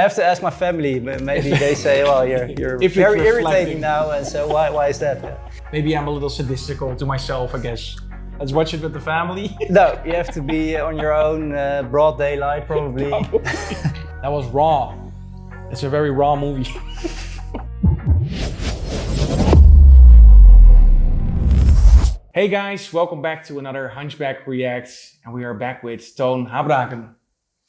I have to ask my family. Maybe they say, "Well, you're very irritating now," and so why is that? Yeah. Maybe I'm a little sadistical to myself, I guess. Let's watch it with the family. No, you have to be on your own, broad daylight, probably. That was raw. It's a very raw movie. Hey guys, welcome back to another Hunchback Reacts, and we are back with Toon Habraken.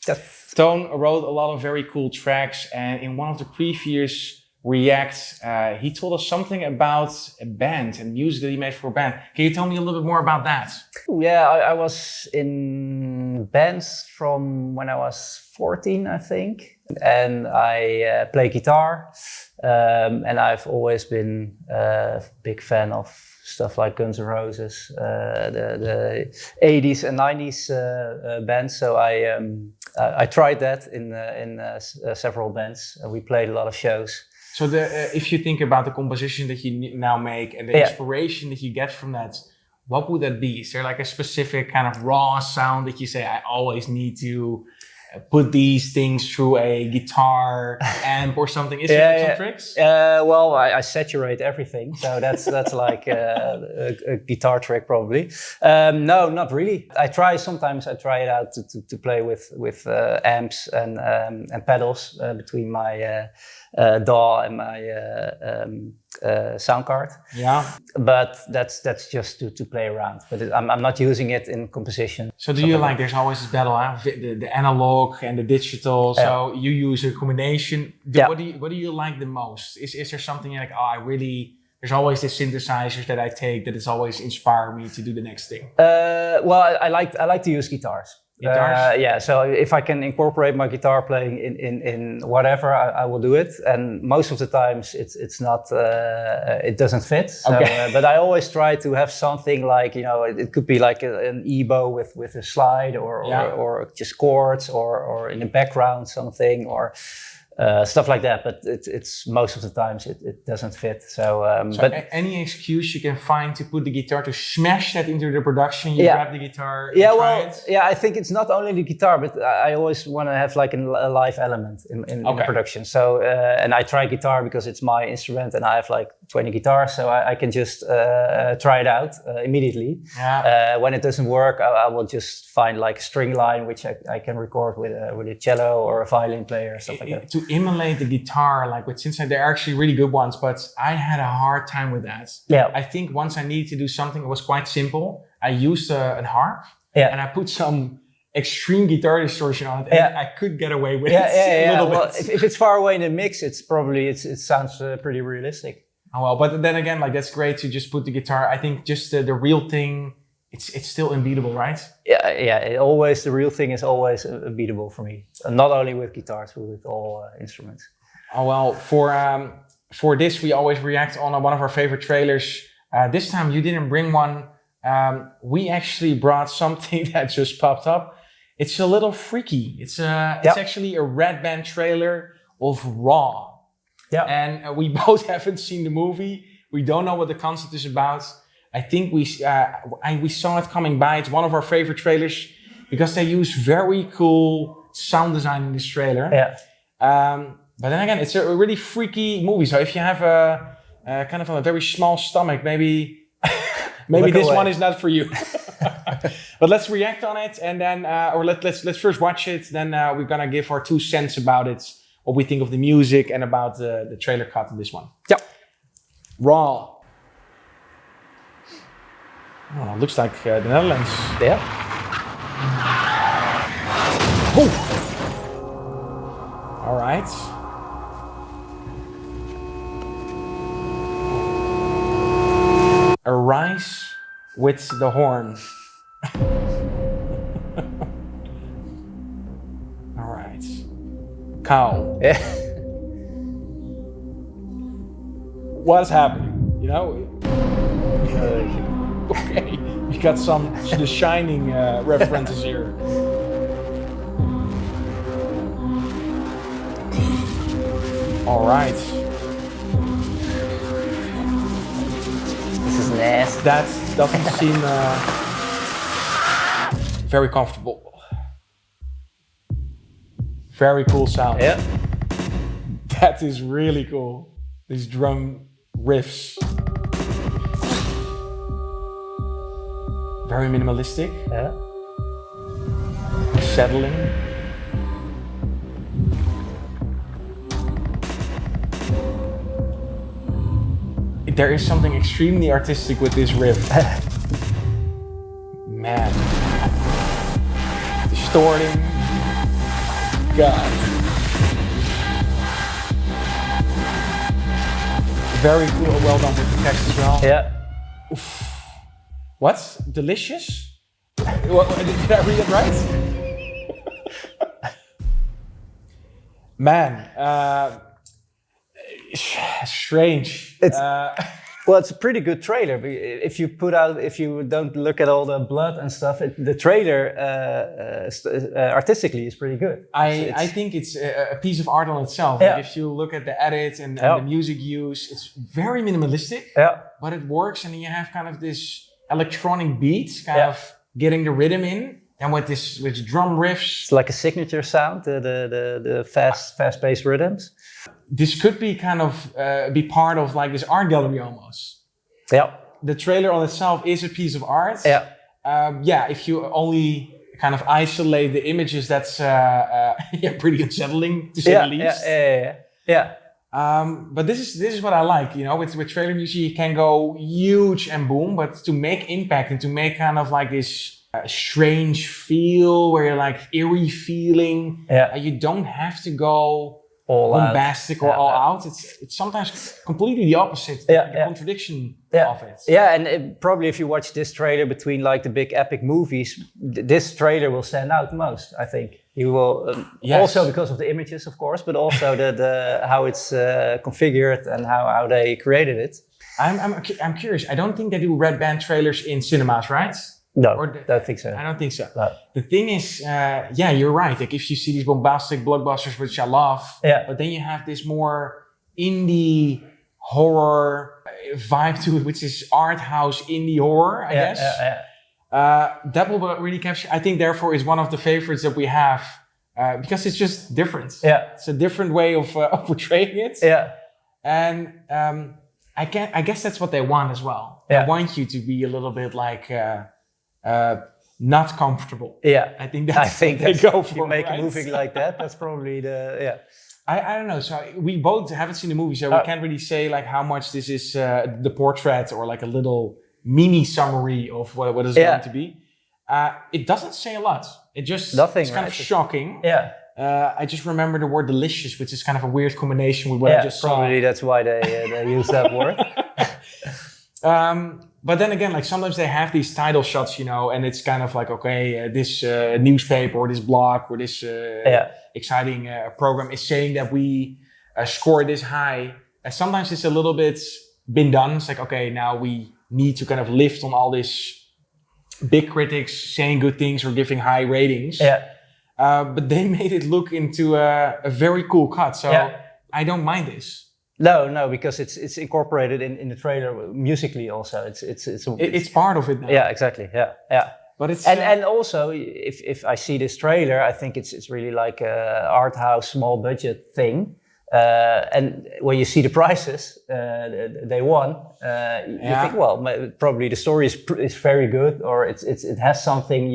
Yes. Toon wrote a lot of very cool tracks, and in one of the previous reacts, he told us something about a band and music that he made for a band. Can you tell me a little bit more about that? Yeah, I was in bands from when I was 14, I think, and I play guitar, and I've always been a big fan of stuff like Guns N' Roses, the 80s and 90s bands. So I tried that in several bands. We played a lot of shows. So if you think about the composition that you now make and the inspiration that you get from that, what would that be? Is there like a specific kind of raw sound that you say, I always need to put these things through a guitar amp or something? Is there some tricks? Well, I saturate everything, so that's like a guitar trick probably. No, not really. Sometimes I try it out to play with amps and pedals between my DAW and my sound card. Yeah. But that's just to play around. But I'm not using it in composition. So do you like, there's always this battle, the analog and the digital. So you use a combination. What do you like the most? Is there something like, there's always this synthesizers that I take that has always inspired me to do the next thing? Well, I like to use guitars. Guitars? So if I can incorporate my guitar playing in whatever, I will do it. And most of the times it's not, it doesn't fit. So, but I always try to have something like, it could be like an EBow with a slide or just chords or in the background something or stuff like that, but it's most of the times it doesn't fit. So, but any excuse you can find to put the guitar, to smash that into the production, you grab the guitar. I think it's not only the guitar, but I always want to have like a live element in the production. So, and I try guitar because it's my instrument, and I have like 20 guitars, so I can just try it out immediately. Yeah. When it doesn't work, I will just find like a string line which I can record with a cello or a violin player or something like that. To emulate the guitar, like with synthesizer, there are actually really good ones, but I had a hard time with that. Yeah. I think once I needed to do something, it was quite simple. I used a harp, and I put some extreme guitar distortion on it, and I could get away with it a little bit. If it's far away in the mix, it sounds pretty realistic. Oh well, but then again, like that's great to just put the guitar. I think just the real thing, it's still unbeatable, right? The real thing is always unbeatable for me. And not only with guitars, but with all instruments. Oh well, for this we always react on one of our favorite trailers. This time you didn't bring one. We actually brought something that just popped up. It's a little freaky. It's actually a Red Band trailer of Raw. Yeah. And we both haven't seen the movie. We don't know what the concept is about. I think we saw it coming by. It's one of our favorite trailers because they use very cool sound design in this trailer. Yeah. But then again, it's a really freaky movie. So if you have a kind of a very small stomach, maybe this one is not for you. But let's react on it, and then let's first watch it. Then we're gonna give our 2 cents about it, what we think of the music and about the trailer cut of this one. Yeah. Raw. Oh, looks like the Netherlands. Yeah. Oh. All right. Arise with the horn. All right. Cow. Yeah. What's happening? Okay, we got some The Shining references here. All right. This is nasty. That doesn't seem very comfortable. Very cool sound. Yeah. That is really cool. These drum riffs. Very minimalistic. Yeah. Settling. There is something extremely artistic with this riff. Man. Distorting. God. Very cool, well done with the text as well. Yeah. Oof. What? Delicious? Did I read it right? Man, strange. Well, it's a pretty good trailer. If you don't look at all the blood and stuff, the trailer artistically is pretty good. I think it's a piece of art on itself. Yeah. Like if you look at the edit and the music use, it's very minimalistic. Yeah. But it works, and then you have kind of this electronic beat, kind of getting the rhythm in, and with drum riffs. It's like a signature sound, the fast-paced rhythms. This could be kind of be part of like this art gallery almost. Yeah. The trailer on itself is a piece of art. Yeah. If you only kind of isolate the images, that's pretty unsettling to say the least. Yeah. But this is what I like, you know, with trailer music you can go huge and boom, but to make impact and to make kind of like this strange feel where you're like eerie feeling, you don't have to go all bombastic or all out. It's sometimes completely the opposite, the contradiction of it. Yeah, and probably if you watch this trailer between like the big epic movies, this trailer will stand out most, I think. You will also because of the images, of course, but also the how it's configured and how they created it. I'm curious. I don't think they do red band trailers in cinemas, right? No, don't think so. I don't think so. No. The thing is, you're right. Like if you see these bombastic blockbusters, which I love, but then you have this more indie horror vibe to it, which is art house indie horror, I guess. That will really capture. I think, therefore, is one of the favorites that we have because it's just different. Yeah, it's a different way of portraying it. Yeah, and I guess that's what they want as well. They want you to be a little bit like. Not comfortable. Yeah, I think that's they go for. You make a movie like that. That's probably the I don't know. So we both haven't seen the movie, so we can't really say like how much this is the portrait or like a little mini summary of what is going to be. It doesn't say a lot. It just nothing. It's kind of shocking. Yeah. I just remember the word delicious, which is kind of a weird combination with what I just saw. Probably that's why they use that word. But then again, like sometimes they have these title shots, you know, and it's kind of like, okay, this newspaper or this blog or this exciting program is saying that we score this high. Sometimes it's a little bit been done. It's like, okay, now we need to kind of lift on all this big critics saying good things or giving high ratings. Yeah. But they made it look into a very cool cut. So I don't mind this. No, because it's incorporated in the trailer musically also. It's part of it now. Yeah, exactly. Yeah. But it's and also if I see this trailer, I think it's really like a art house small budget thing. And when you see the prices they won, you think, well, probably the story is very good, or it has something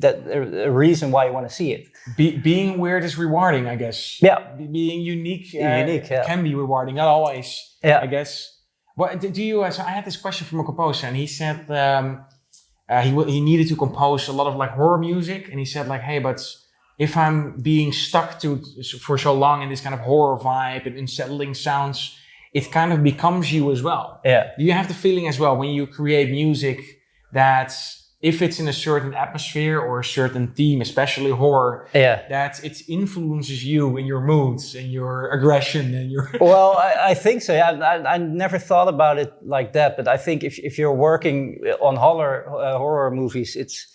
a reason why you want to see it. Being weird is rewarding, I guess. Yeah, being unique can be rewarding, not always. I guess. What do you? So I had this question from a composer, and he said he needed to compose a lot of like horror music, and he said like, hey, but if I'm being stuck for so long in this kind of horror vibe and unsettling sounds, it kind of becomes you as well. Yeah. Do you have the feeling as well when you create music that if it's in a certain atmosphere or a certain theme, especially horror, that it influences you in your moods and your aggression and your... Well, I think so. Yeah, I never thought about it like that, but I think if you're working on horror movies, it's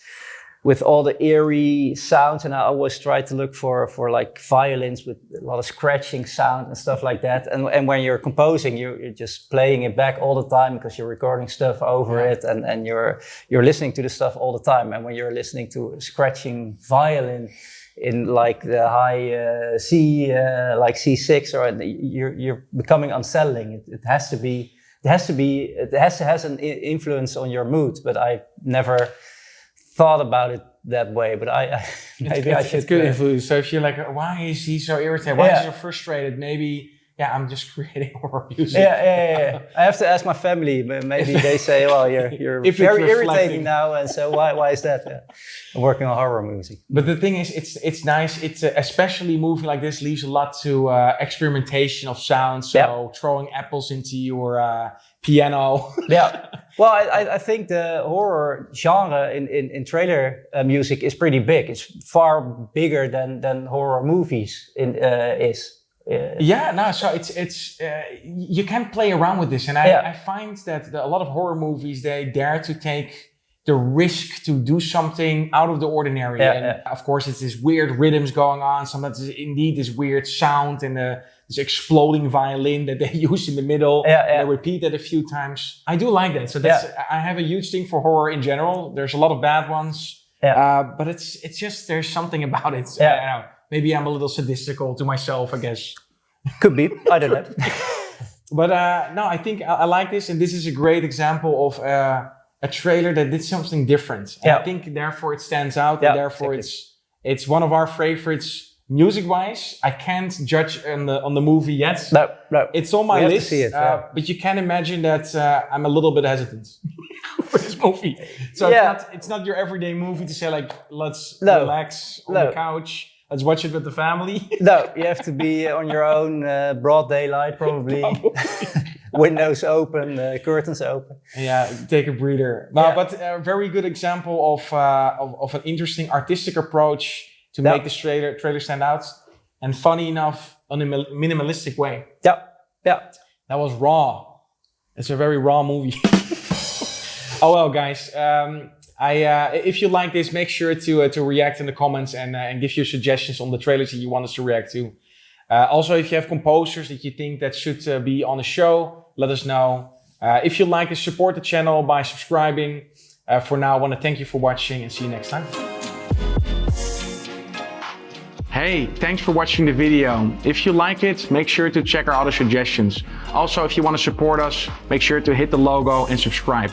with all the eerie sounds, and I always try to look for like violins with a lot of scratching sound and stuff like that. And when you're composing, you're just playing it back all the time because you're recording stuff over it, and you're listening to the stuff all the time. And when you're listening to a scratching violin, in like the high C, like C6, or you're becoming unsettling. It has to be. It has to has an influence on your mood. But I never thought about it that way. But maybe I should. It's good influence. So if you're like, why is he so irritated? Why is he so frustrated? Maybe. Yeah, I'm just creating horror music. Yeah. I have to ask my family. Maybe they say, "Well, you're very irritating now," and so why is that? Yeah. I'm working on horror music. But the thing is, it's nice. It's especially movie like this leaves a lot to experimentation of sound. So throwing apples into your piano. Yeah. Well, I think the horror genre in trailer music is pretty big. It's far bigger than horror movies is. So it's you can play around with this, and I find that a lot of horror movies, they dare to take the risk to do something out of the ordinary. Of course, it's this weird rhythms going on. Sometimes it's indeed this weird sound and this exploding violin that they use in the middle. And they repeat that a few times. I do like that. So that's I have a huge thing for horror in general. There's a lot of bad ones, but it's just there's something about it. I don't know. Maybe I'm a little sadistical to myself, I guess. Could be. I don't know. But no, I think I like this. And this is a great example of a trailer that did something different. And I think therefore it stands out. And therefore it's one of our favorites music-wise. I can't judge on the movie yet. No. It's on my list. To see it, but you can imagine that I'm a little bit hesitant for this movie. So it's not your everyday movie to say like, let's relax on the couch. Let's watch it with the family. No, you have to be on your own, broad daylight probably. Windows open, curtains open. Yeah, take a breather. But a very good example of an interesting artistic approach to make this trailer stand out. And funny enough, on a minimalistic way. Yeah. That was raw. It's a very raw movie. Oh well, guys. If you like this, make sure to react in the comments and give your suggestions on the trailers that you want us to react to. Also, if you have composers that you think that should be on the show, let us know. If you like us, support the channel by subscribing. For now, I want to thank you for watching and see you next time. Hey, thanks for watching the video. If you like it, make sure to check our other suggestions. Also, if you want to support us, make sure to hit the logo and subscribe.